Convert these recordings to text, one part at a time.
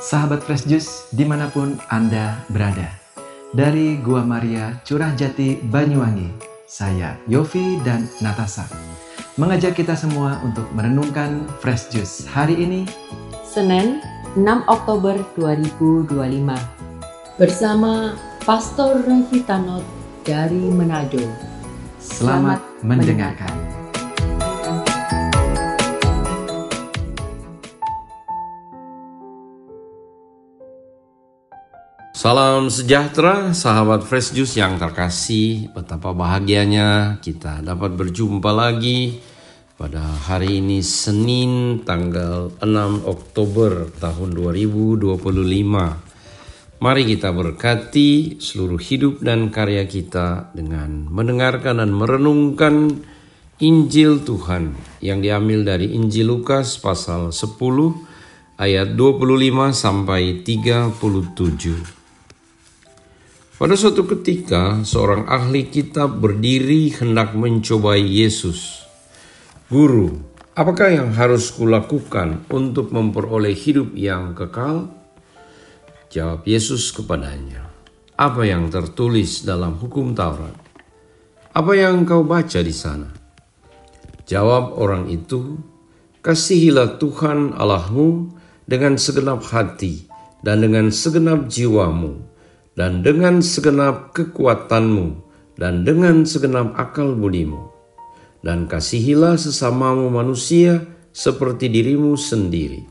Sahabat Fresh Juice dimanapun Anda berada. Dari Gua Maria, Curah Jati, Banyuwangi, saya Yofi dan Natasha mengajak kita semua untuk merenungkan Fresh Juice hari ini, Senin 6 Oktober 2025 bersama Pastor Revitanot dari Manado. Selamat mendengarkan. Salam sejahtera sahabat Fresh Juice yang terkasih. Betapa bahagianya kita dapat berjumpa lagi pada hari ini Senin tanggal 6 Oktober tahun 2025. Mari kita berkati seluruh hidup dan karya kita dengan mendengarkan dan merenungkan Injil Tuhan yang diambil dari Injil Lukas pasal 10 ayat 25 sampai 37. Pada suatu ketika, seorang ahli kitab berdiri hendak mencobai Yesus. Guru, apakah yang harus kulakukan untuk memperoleh hidup yang kekal? Jawab Yesus kepadanya, apa yang tertulis dalam hukum Taurat? Apa yang kau baca di sana? Jawab orang itu, kasihilah Tuhan Allahmu dengan segenap hati dan dengan segenap jiwamu, dan dengan segenap kekuatanmu, dan dengan segenap akal budimu. Dan kasihilah sesamamu manusia seperti dirimu sendiri.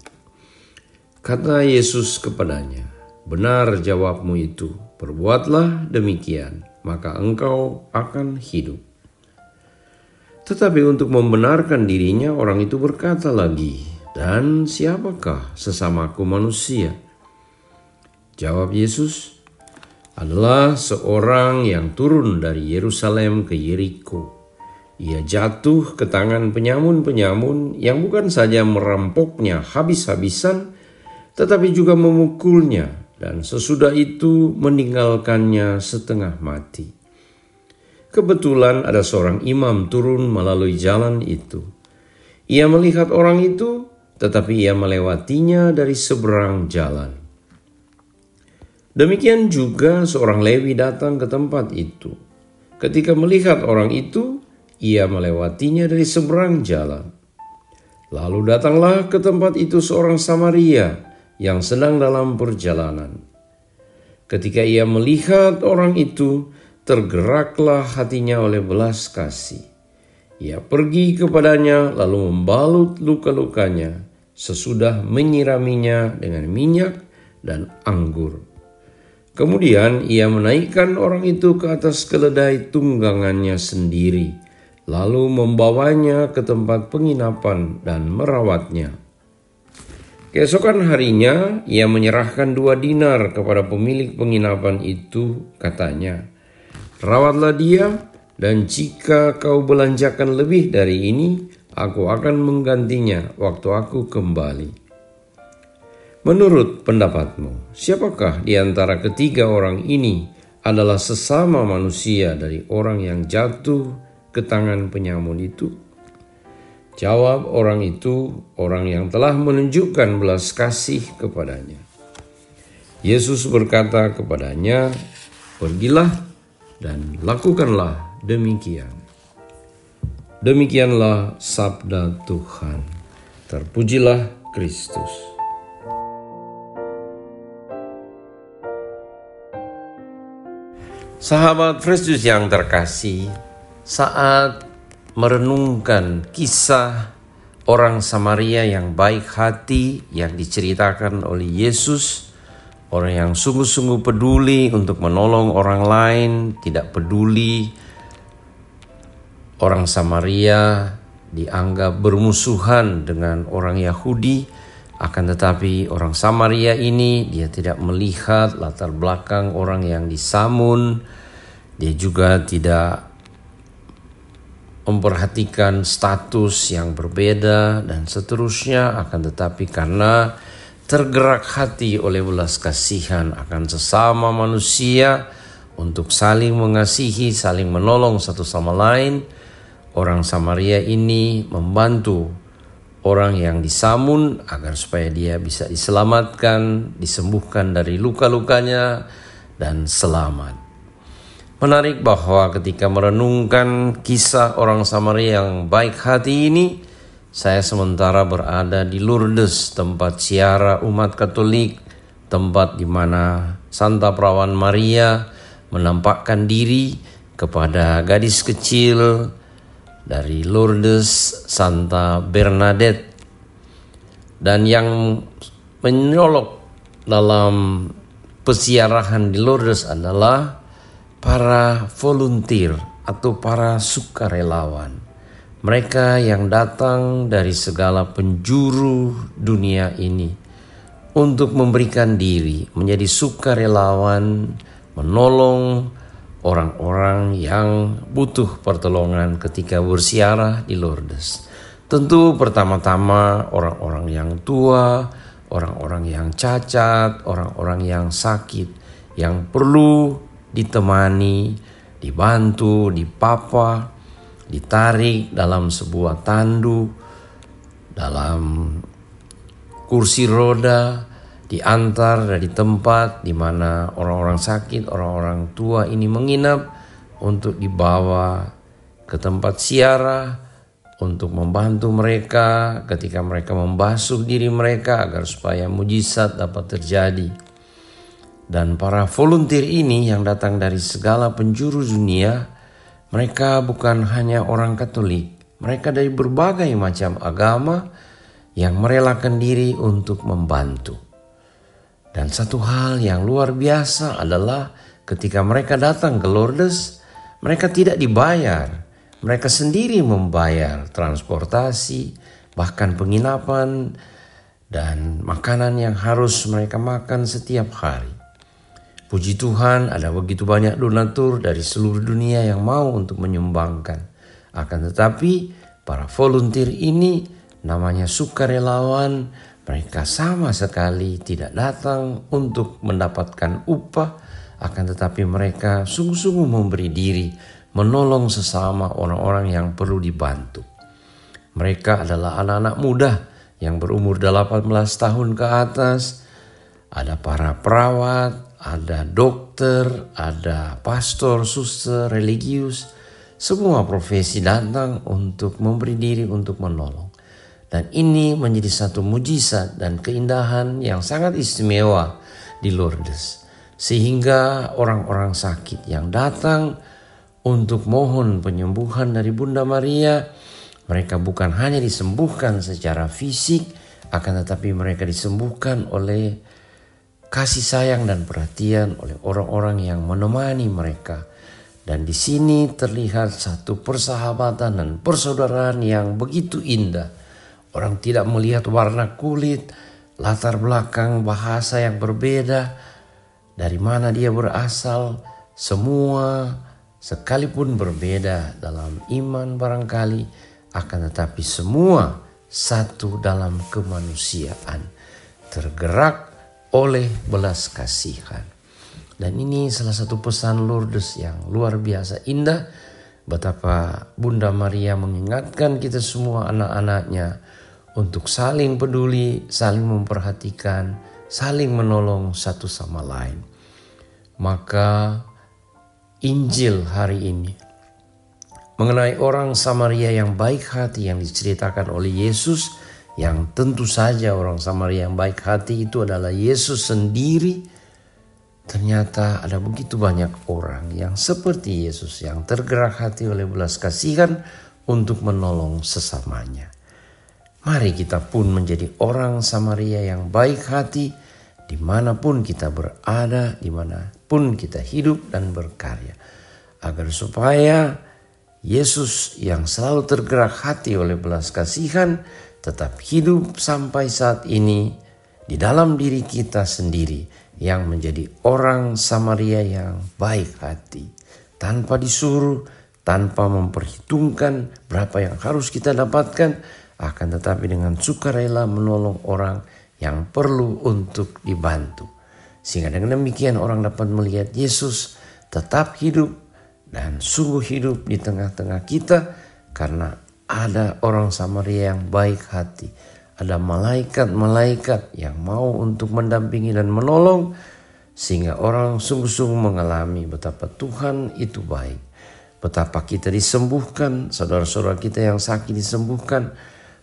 Kata Yesus kepadanya, benar jawabmu itu, perbuatlah demikian, maka engkau akan hidup. Tetapi untuk membenarkan dirinya, orang itu berkata lagi, dan siapakah sesamaku manusia? Jawab Yesus, adalah seorang yang turun dari Yerusalem ke Yeriko. Ia jatuh ke tangan penyamun-penyamun yang bukan saja merampoknya habis-habisan, tetapi juga memukulnya, dan sesudah itu meninggalkannya setengah mati. Kebetulan ada seorang imam turun melalui jalan itu. Ia melihat orang itu, tetapi ia melewatinya dari seberang jalan. Demikian juga seorang Lewi datang ke tempat itu. Ketika melihat orang itu, ia melewatinya dari seberang jalan. Lalu datanglah ke tempat itu seorang Samaria yang sedang dalam perjalanan. Ketika ia melihat orang itu, tergeraklah hatinya oleh belas kasih. Ia pergi kepadanya lalu membalut luka-lukanya sesudah menyiraminya dengan minyak dan anggur. Kemudian ia menaikkan orang itu ke atas keledai tunggangannya sendiri, lalu membawanya ke tempat penginapan dan merawatnya. Keesokan harinya ia menyerahkan 2 dinar kepada pemilik penginapan itu, katanya, rawatlah dia, dan jika kau belanjakan lebih dari ini, aku akan menggantinya waktu aku kembali. Menurut pendapatmu, siapakah di antara ketiga orang ini adalah sesama manusia dari orang yang jatuh ke tangan penyamun itu? Jawab orang itu, orang yang telah menunjukkan belas kasih kepadanya. Yesus berkata kepadanya, pergilah dan lakukanlah demikian. Demikianlah sabda Tuhan. Terpujilah Kristus. Sahabat Fresh Juice yang terkasih, saat merenungkan kisah orang Samaria yang baik hati yang diceritakan oleh Yesus, orang yang sungguh-sungguh peduli untuk menolong orang lain, tidak peduli orang Samaria dianggap bermusuhan dengan orang Yahudi. Akan tetapi orang Samaria ini dia tidak melihat latar belakang orang yang disamun. Dia juga tidak memperhatikan status yang berbeda dan seterusnya. Akan tetapi karena tergerak hati oleh belas kasihan akan sesama manusia untuk saling mengasihi, saling menolong satu sama lain, orang Samaria ini membantu orang yang disamun agar supaya dia bisa diselamatkan, disembuhkan dari luka-lukanya dan selamat. Menarik bahwa ketika merenungkan kisah orang Samaria yang baik hati ini, saya sementara berada di Lourdes, tempat ziarah umat Katolik, tempat di mana Santa Perawan Maria menampakkan diri kepada gadis kecil dari Lourdes, Santa Bernadette. Dan yang menyolok dalam peziarahan di Lourdes adalah para volunteer atau para sukarelawan. Mereka yang datang dari segala penjuru dunia ini untuk memberikan diri menjadi sukarelawan, menolong orang-orang yang butuh pertolongan ketika berziarah di Lourdes. Tentu pertama-tama orang-orang yang tua, orang-orang yang cacat, orang-orang yang sakit, yang perlu ditemani, dibantu, dipapa, ditarik dalam sebuah tandu, dalam kursi roda, diantar dari tempat di mana orang-orang sakit, orang-orang tua ini menginap untuk dibawa ke tempat ziarah untuk membantu mereka ketika mereka membasuh diri mereka agar supaya mujizat dapat terjadi. Dan para volunteer ini yang datang dari segala penjuru dunia, mereka bukan hanya orang Katolik, mereka dari berbagai macam agama yang merelakan diri untuk membantu. Dan satu hal yang luar biasa adalah ketika mereka datang ke Lourdes, mereka tidak dibayar. Mereka sendiri membayar transportasi, bahkan penginapan dan makanan yang harus mereka makan setiap hari. Puji Tuhan, ada begitu banyak donatur dari seluruh dunia yang mau untuk menyumbangkan. Akan tetapi para volunteer ini namanya sukarelawan, mereka sama sekali tidak datang untuk mendapatkan upah, akan tetapi mereka sungguh-sungguh memberi diri, menolong sesama orang-orang yang perlu dibantu. Mereka adalah anak-anak muda yang berumur 18 tahun ke atas, ada para perawat, ada dokter, ada pastor, suster, religius. Semua profesi datang untuk memberi diri untuk menolong. Dan ini menjadi satu mujizat dan keindahan yang sangat istimewa di Lourdes. Sehingga orang-orang sakit yang datang untuk mohon penyembuhan dari Bunda Maria, mereka bukan hanya disembuhkan secara fisik, akan tetapi mereka disembuhkan oleh kasih sayang dan perhatian oleh orang-orang yang menemani mereka. Dan di sini terlihat satu persahabatan dan persaudaraan yang begitu indah. Orang tidak melihat warna kulit, latar belakang bahasa yang berbeda, dari mana dia berasal, semua sekalipun berbeda dalam iman barangkali, akan tetapi semua satu dalam kemanusiaan, tergerak oleh belas kasihan. Dan ini salah satu pesan Lourdes yang luar biasa indah, betapa Bunda Maria mengingatkan kita semua anak-anaknya untuk saling peduli, saling memperhatikan, saling menolong satu sama lain. Maka Injil hari ini mengenai orang Samaria yang baik hati yang diceritakan oleh Yesus, yang tentu saja orang Samaria yang baik hati itu adalah Yesus sendiri. Ternyata ada begitu banyak orang yang seperti Yesus yang tergerak hati oleh belas kasihan untuk menolong sesamanya. Mari kita pun menjadi orang Samaria yang baik hati dimanapun kita berada, dimanapun kita hidup dan berkarya. Agar supaya Yesus yang selalu tergerak hati oleh belas kasihan tetap hidup sampai saat ini di dalam diri kita sendiri yang menjadi orang Samaria yang baik hati. Tanpa disuruh, tanpa memperhitungkan berapa yang harus kita dapatkan, akan tetapi dengan sukarela menolong orang yang perlu untuk dibantu. Sehingga dengan demikian orang dapat melihat Yesus tetap hidup dan sungguh hidup di tengah-tengah kita, karena ada orang Samaria yang baik hati. Ada malaikat-malaikat yang mau untuk mendampingi dan menolong, sehingga orang sungguh-sungguh mengalami betapa Tuhan itu baik. Betapa kita disembuhkan, saudara-saudara kita yang sakit disembuhkan,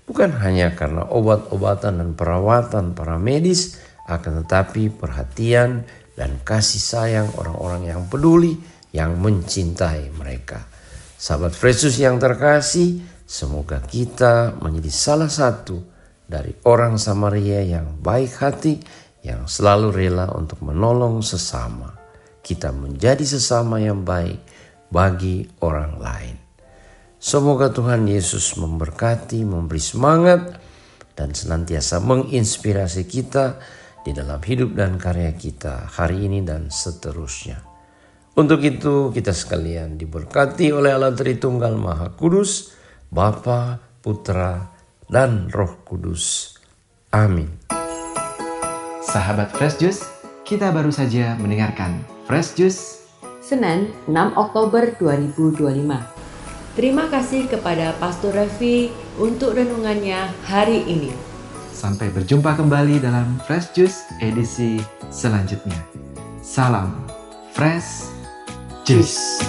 bukan hanya karena obat-obatan dan perawatan para medis, akan tetapi perhatian dan kasih sayang orang-orang yang peduli, yang mencintai mereka. Sahabat Fresh Juice yang terkasih, semoga kita menjadi salah satu dari orang Samaria yang baik hati, yang selalu rela untuk menolong sesama. Kita menjadi sesama yang baik bagi orang lain. Semoga Tuhan Yesus memberkati, memberi semangat, dan senantiasa menginspirasi kita di dalam hidup dan karya kita hari ini dan seterusnya. Untuk itu kita sekalian diberkati oleh Allah Tritunggal Maha Kudus, Bapa, Putra, dan Roh Kudus. Amin. Sahabat Fresh Juice, kita baru saja mendengarkan Fresh Juice Senin 6 Oktober 2025. Terima kasih kepada Pastor Revi untuk renungannya hari ini. Sampai berjumpa kembali dalam Fresh Juice edisi selanjutnya. Salam Fresh Juice.